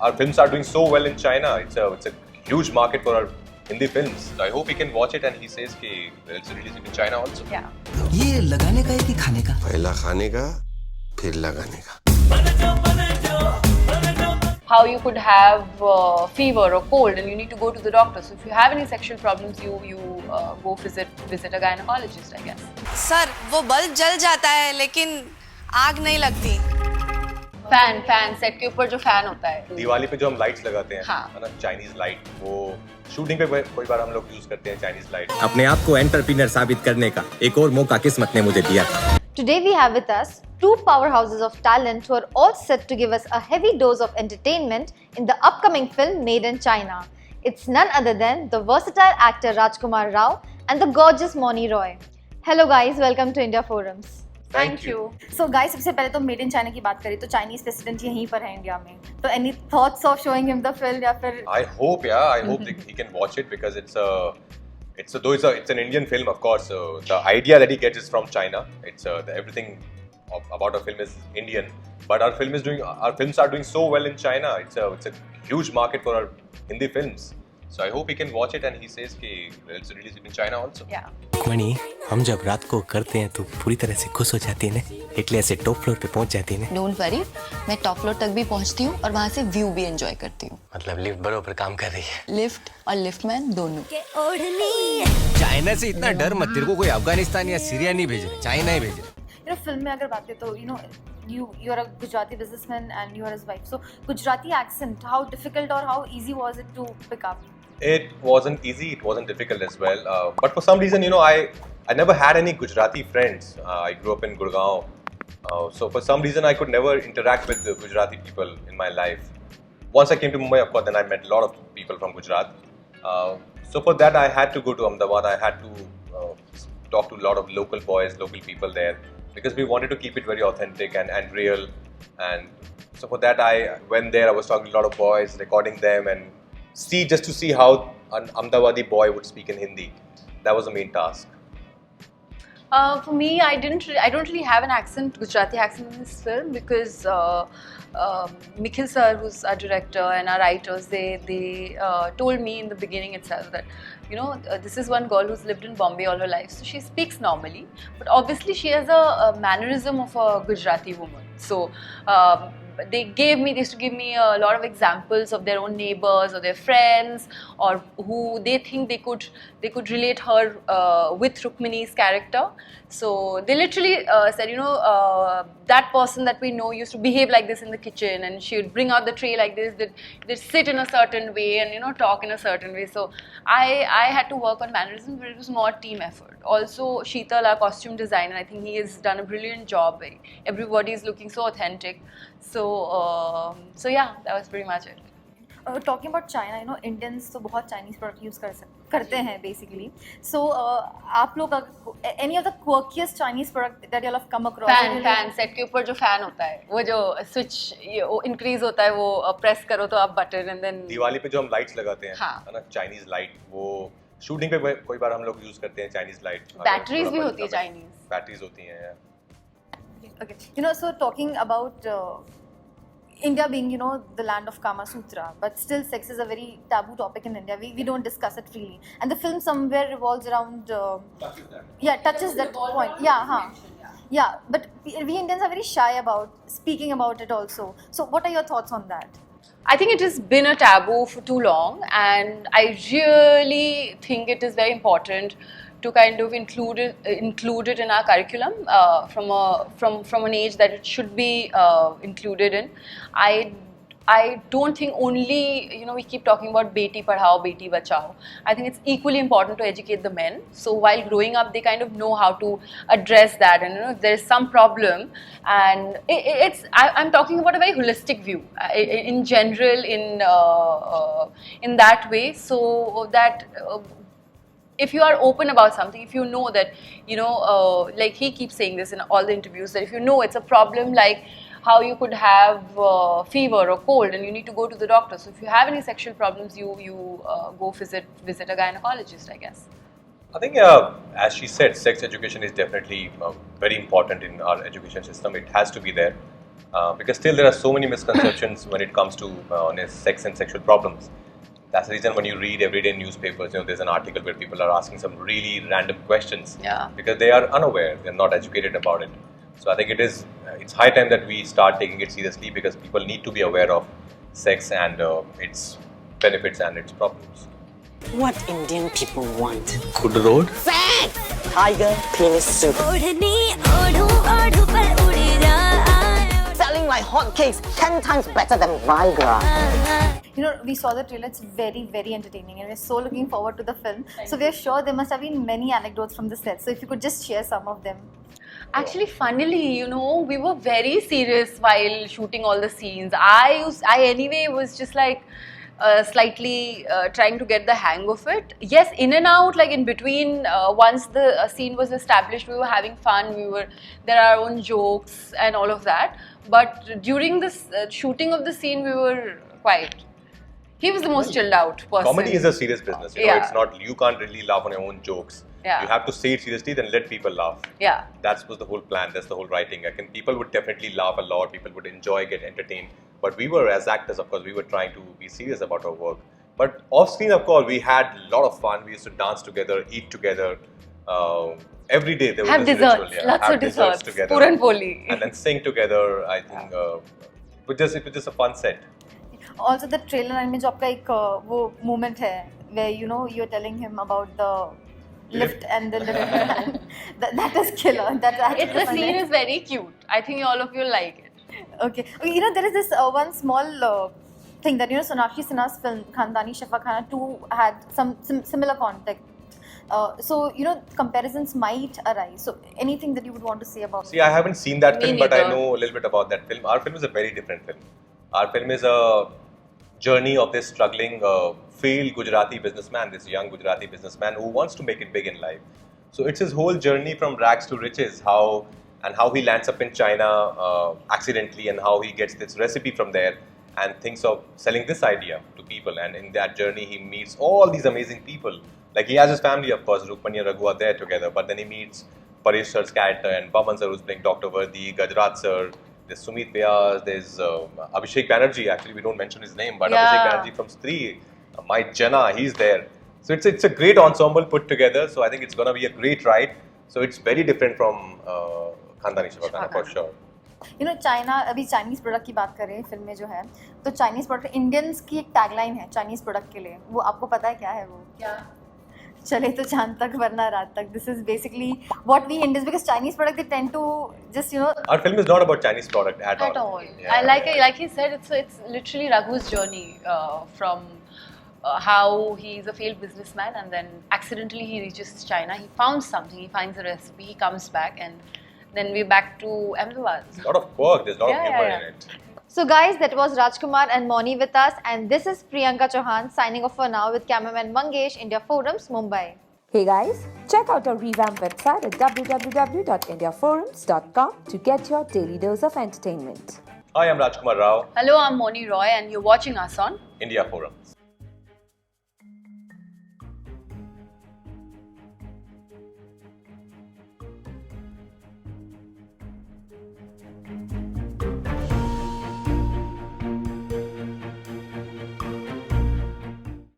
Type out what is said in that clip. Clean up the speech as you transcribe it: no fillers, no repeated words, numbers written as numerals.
our films are doing so well in China. It's a huge market for our Hindi films. So I hope he can watch it and he says कि it's releasing in China also. Yeah. ये लगाने का है कि खाने का? पहला खाने का, फिर लगाने का. How you could have fever or cold and you need to go to the doctor. So if you have any sexual problems, you go visit a gynecologist, I guess. Sir वो बल्ब जल जाता है लेकिन आग नहीं लगती. Fan set के ऊपर जो फैन होता है. दिवाली पे जो हम लाइट्स लगाते हैं, हाँ. है ना, चाइनीज लाइट, वो शूटिंग पे कोई बार हम लोग यूज करते हैं चाइनीज लाइट. अपने आप को एंटरप्रेन्योर साबित करने का एक और मौका किस्मत ने मुझे दिया था. Today we have with us two powerhouses of talent who are all set to give us a heavy dose of entertainment in the upcoming film Made in China. It's none other than the versatile actor Rajkummar Rao and the gorgeous Mouni Roy. Hello guys, welcome to India Forums. Thank you. So guys, सबसे पहले तो Made in China की बात करें तो Chinese president यहीं पर है इंडिया में. तो any thoughts of showing him the film या फिर? I hope that he can watch it because it's an Indian film, of course. The idea that he gets is from China. Everything about our film is Indian, but our films are doing so well in China. It's a huge market for our Hindi films. So I hope he can watch it and he says कि it's releasing in China also. Yeah. मणि, हम जब रात को करते हैं तो पूरी तरह से खुश हो जाती है ना, इसलिए ऐसे टॉप फ्लोर पे पहुंच जाती है ना. डोंट वरी, मैं टॉप फ्लोर तक भी पहुंचती हूँ और वहाँ से व्यू भी एंजॉय करती हूँ. मतलब लिफ्ट बरोबर काम कर रही है. लिफ्ट और लिफ्टमैन दोनों. चाइना से इतना डर मत, तेरे को कोई अफगानिस्तान या सीरिया नहीं भेज रहे, चाइना ही भेज रहे. फिल्म में अगर बात करें तो you are a Gujarati businessman and you are his wife. So Gujarati accent, how difficult or how easy was it to pick up? It wasn't easy. It wasn't difficult as well. But for some reason, I never had any Gujarati friends. I grew up in Gurgaon, so for some reason I could never interact with the Gujarati people in my life. Once I came to Mumbai, of course, then I met a lot of people from Gujarat. So for that, I had to go to Ahmedabad. I had to talk to a lot of local boys, local people there, because we wanted to keep it very authentic and real. And so for that, I went there. I was talking to a lot of boys, recording them, and just to see how an Ahmedabadi boy would speak in Hindi. That was the main task. For me, I don't really have an accent, Gujarati accent in this film because Nikhil sir, who's our director, and our writers, they told me in the beginning itself that this is one girl who's lived in Bombay all her life, so she speaks normally, but obviously she has a mannerism of a Gujarati woman. So they used to give me a lot of examples of their own neighbors or their friends or who they think they could relate her with Rukmini's character. So they literally said, that person that we know used to behave like this in the kitchen, and she would bring out the tray like this, they'd sit in a certain way and talk in a certain way. So I had to work on mannerisms, but it was more team effort. Also, Sheetal, our costume designer, I think he has done a brilliant job. Everybody is looking so authentic. So yeah, that was pretty much it. Talking about China, Indians तो बहुत Chinese product use करते हैं basically. So आप लोग any of the quirkiest Chinese product that you have come across? Fan set के ऊपर जो fan होता है, वो जो switch increase होता है, वो press करो तो आप button and then. दिवाली पे जो हम lights लगाते हैं, हाँ. है ना, Chinese light, वो shooting पे कोई बार हम लोग use करते हैं Chinese light. Batteries भी होती है Chinese. Batteries होती हैं. Okay, so talking about India being, the land of Kama Sutra, but still sex is a very taboo topic in India. We don't discuss it freely. And the film somewhere revolves around... touches that point. Yeah, but we Indians are very shy about speaking about it also. So what are your thoughts on that? I think it has been a taboo for too long, and I really think it is very important to kind of include it in our curriculum from an age that it should be included in. I don't think only, we keep talking about Beti Padhao, Beti Bachao. I think it's equally important to educate the men. So while growing up, they kind of know how to address that. And if there's some problem, and I'm talking about a very holistic view in general, in that way, so that if you are open about something, if you know that, like he keeps saying this in all the interviews, that if you know it's a problem like how you could have fever or cold and you need to go to the doctor. So if you have any sexual problems, you go visit a gynecologist, I guess. I think, as she said, sex education is definitely very important in our education system. It has to be there. Because still there are so many misconceptions when it comes to sex and sexual problems. That's the reason when you read everyday newspapers, there's an article where people are asking some really random questions. Yeah. Because they are unaware, they're not educated about it. So I think it's high time that we start taking it seriously, because people need to be aware of sex and its benefits and its problems. What Indian people want? Good road. Tiger penis soup. Selling like hotcakes, 10 times better than Viagra. You know, we saw the trailer. It's very, very entertaining, and we're so looking forward to the film. So we are sure there must have been many anecdotes from the set. So if you could just share some of them. Actually, funnily, we were very serious while shooting all the scenes. I anyway was just like slightly trying to get the hang of it. Yes, in and out, like in between, once the scene was established, we were having fun. There are our own jokes and all of that. But during this shooting of the scene, we were quiet. He was the most chilled out person. Comedy is a serious business. It's not, you can't really laugh on your own jokes. Yeah. You have to say it seriously, then let people laugh. Yeah. That was the whole plan. That's the whole writing. People would definitely laugh a lot. People would enjoy, get entertained. But we were, as actors, of course, we were trying to be serious about our work. But off screen, of course, we had a lot of fun. We used to dance together, eat together. Every day there was Have this desserts, ritual. lots have of desserts, together. Puran Poli. And then sing together. I think it was just a fun set. Also, the trailer में जो आपका एक वो moment है where you're telling him about the lift and the lift. that is killer. The scene is very cute. I think all of you like it. Okay. There is this one small thing that Sonakshi Sinha's film Khandani Shafa Khana 2 had some similar context. So comparisons might arise. So anything that you would want to say about? See, I haven't seen that Me film, but I neither. know a little bit about that film. Our film is a very different film. Our film is a journey of this struggling, failed Gujarati businessman, this young Gujarati businessman who wants to make it big in life. So it's his whole journey from rags to riches, how he lands up in China accidentally, and how he gets this recipe from there and thinks of selling this idea to people. And in that journey, he meets all these amazing people. Like, he has his family, of course, Rukmani and Raghu are there together, but then he meets Paresh sir's character and Baman sir, who's playing Dr. Vardi, Gajrat sir, there's Sumit Vyas, there's Abhishek Banerjee. Actually, we don't mention his name, but Abhishek Banerjee from Stree, Mike Jena, he's there. So it's a great ensemble put together. So I think it's going to be a great ride. So it's very different from Khandani Shafa Khana for sure. China, अभी Chinese product की बात करें film में जो है, तो Chinese product Indians की एक tagline है Chinese product के लिए. वो आपको पता है क्या है वो? क्या? चले तो चांद तक वरना रात तक. This is basically what we Indians, because Chinese product they tend to just Our film is not about Chinese product at all. Yeah. I like it. Like he said, it's literally Raghu's journey from how he's a failed businessman, and then accidentally he reaches China. He found something. He finds a recipe. He comes back, and then we're back to Ahmedabad. There's a lot of quirk. There's a lot of humor in it. So guys, that was Rajkummar and Mouni with us, and this is Priyanka Chauhan signing off for now with cameraman Mangesh, India Forums, Mumbai. Hey guys, check out our revamped website at www.indiaforums.com to get your daily dose of entertainment. Hi, I'm Rajkummar Rao. Hello, I'm Moni Roy, and you're watching us on India Forums.